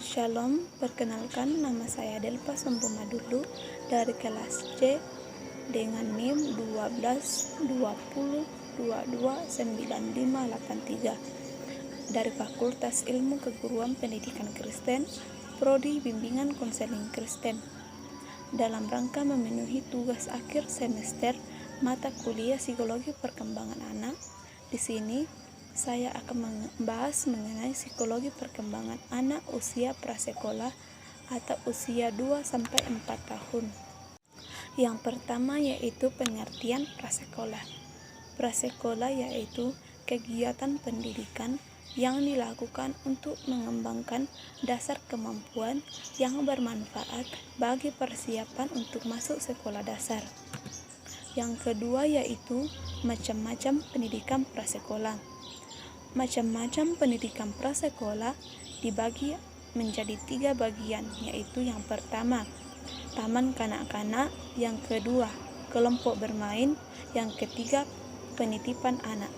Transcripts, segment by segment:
Shalom, perkenalkan nama saya Delpa Sumpuma dulu dari kelas C dengan NIM 1220229583 dari Fakultas Ilmu Keguruan Pendidikan Kristen, Prodi Bimbingan Konseling Kristen. Dalam rangka memenuhi tugas akhir semester mata kuliah Psikologi Perkembangan Anak, di sini saya akan membahas mengenai psikologi perkembangan anak usia prasekolah atau usia 2-4 tahun. Yang pertama yaitu pengertian prasekolah. Prasekolah yaitu kegiatan pendidikan yang dilakukan untuk mengembangkan dasar kemampuan yang bermanfaat bagi persiapan untuk masuk sekolah dasar. Yang kedua yaitu macam-macam pendidikan prasekolah. Macam-macam pendidikan prasekolah dibagi menjadi 3 bagian, yaitu yang pertama, taman kanak-kanak, yang kedua, kelompok bermain, yang ketiga, penitipan anak.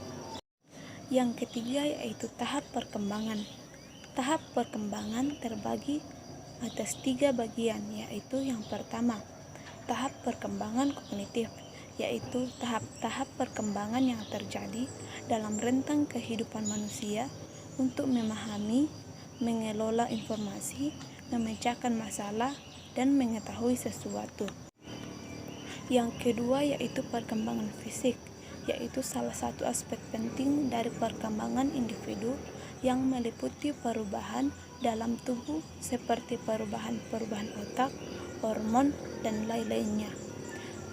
Yang ketiga yaitu tahap perkembangan. Tahap perkembangan terbagi atas 3 bagian, yaitu yang pertama, tahap perkembangan kognitif, yaitu tahap-tahap perkembangan yang terjadi dalam rentang kehidupan manusia untuk memahami, mengelola informasi, memecahkan masalah, dan mengetahui sesuatu. Yang kedua yaitu perkembangan fisik, yaitu salah satu aspek penting dari perkembangan individu yang meliputi perubahan dalam tubuh seperti perubahan otak, hormon, dan lain-lainnya,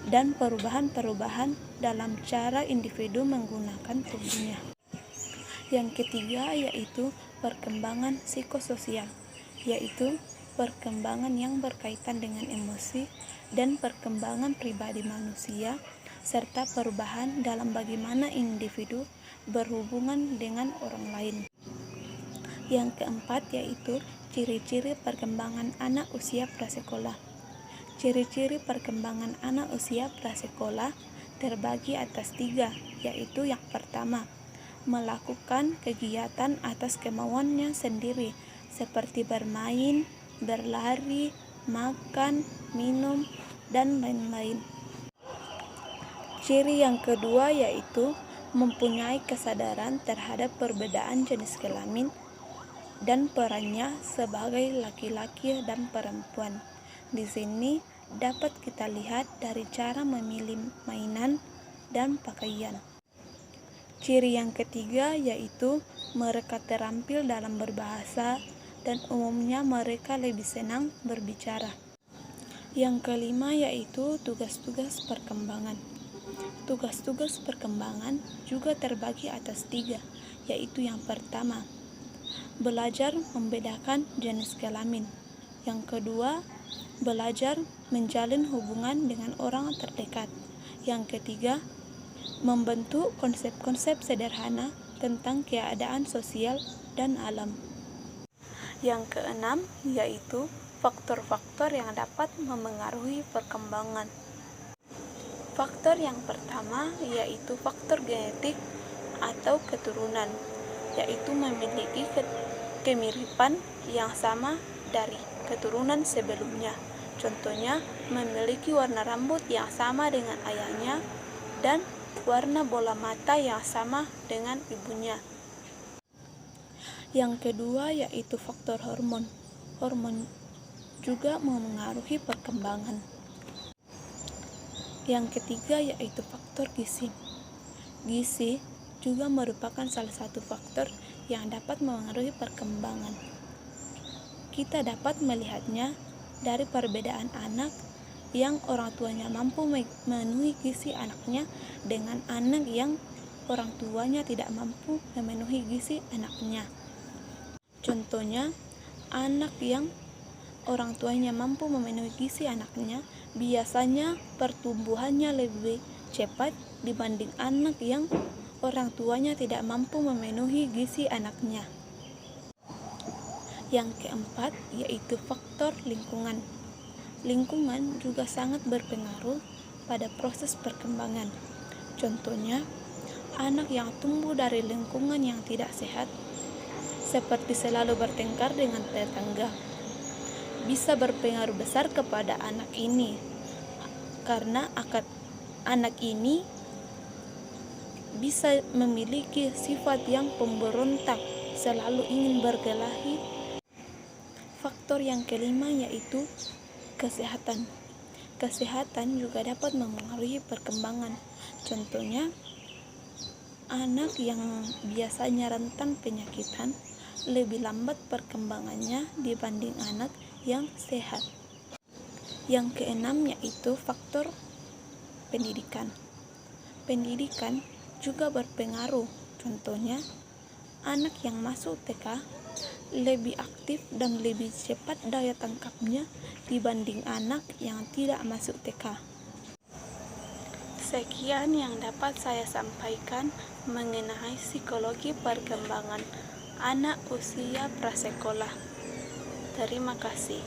dan perubahan-perubahan dalam cara individu menggunakan tubuhnya. Yang ketiga yaitu perkembangan psikososial, yaitu perkembangan yang berkaitan dengan emosi dan perkembangan pribadi manusia, serta perubahan dalam bagaimana individu berhubungan dengan orang lain. Yang keempat yaitu ciri-ciri perkembangan anak usia prasekolah. Ciri-ciri perkembangan anak usia prasekolah terbagi atas 3, yaitu yang pertama, melakukan kegiatan atas kemauannya sendiri seperti bermain, berlari, makan, minum, dan lain-lain. Ciri yang kedua yaitu mempunyai kesadaran terhadap perbedaan jenis kelamin dan perannya sebagai laki-laki dan perempuan. Di sini dapat kita lihat dari cara memilih mainan dan pakaian. Ciri yang ketiga yaitu mereka terampil dalam berbahasa dan umumnya mereka lebih senang berbicara. Yang kelima yaitu tugas-tugas perkembangan. Tugas-tugas perkembangan juga terbagi atas 3, yaitu yang pertama, belajar membedakan jenis kelamin. Yang kedua, belajar menjalin hubungan dengan orang terdekat. Yang ketiga, membentuk konsep-konsep sederhana tentang keadaan sosial dan alam. Yang keenam yaitu faktor-faktor yang dapat memengaruhi perkembangan. Faktor yang pertama yaitu faktor genetik atau keturunan, yaitu memiliki kemiripan yang sama dari keturunan sebelumnya. Contohnya, memiliki warna rambut yang sama dengan ayahnya dan warna bola mata yang sama dengan ibunya. Yang kedua yaitu faktor hormon. Hormon juga memengaruhi perkembangan. Yang ketiga yaitu faktor gizi. Gizi juga merupakan salah satu faktor yang dapat memengaruhi perkembangan. Kita dapat melihatnya dari perbedaan anak yang orang tuanya mampu memenuhi gizi anaknya dengan anak yang orang tuanya tidak mampu memenuhi gizi anaknya. Contohnya, anak yang orang tuanya mampu memenuhi gizi anaknya biasanya pertumbuhannya lebih cepat dibanding anak yang orang tuanya tidak mampu memenuhi gizi anaknya. Yang keempat yaitu faktor lingkungan. Lingkungan juga sangat berpengaruh pada proses perkembangan. Contohnya, anak yang tumbuh dari lingkungan yang tidak sehat seperti selalu bertengkar dengan tetangga, bisa berpengaruh besar kepada anak ini, karena anak ini bisa memiliki sifat yang pemberontak, selalu ingin berkelahi. Faktor yang kelima yaitu kesehatan. Kesehatan juga dapat mempengaruhi perkembangan. Contohnya, anak yang biasanya rentan penyakitan lebih lambat perkembangannya dibanding anak yang sehat. Yang keenam yaitu faktor pendidikan. Pendidikan juga berpengaruh. Contohnya, anak yang masuk TK lebih aktif dan lebih cepat daya tangkapnya dibanding anak yang tidak masuk TK. Sekian yang dapat saya sampaikan mengenai psikologi perkembangan anak usia prasekolah. Terima kasih.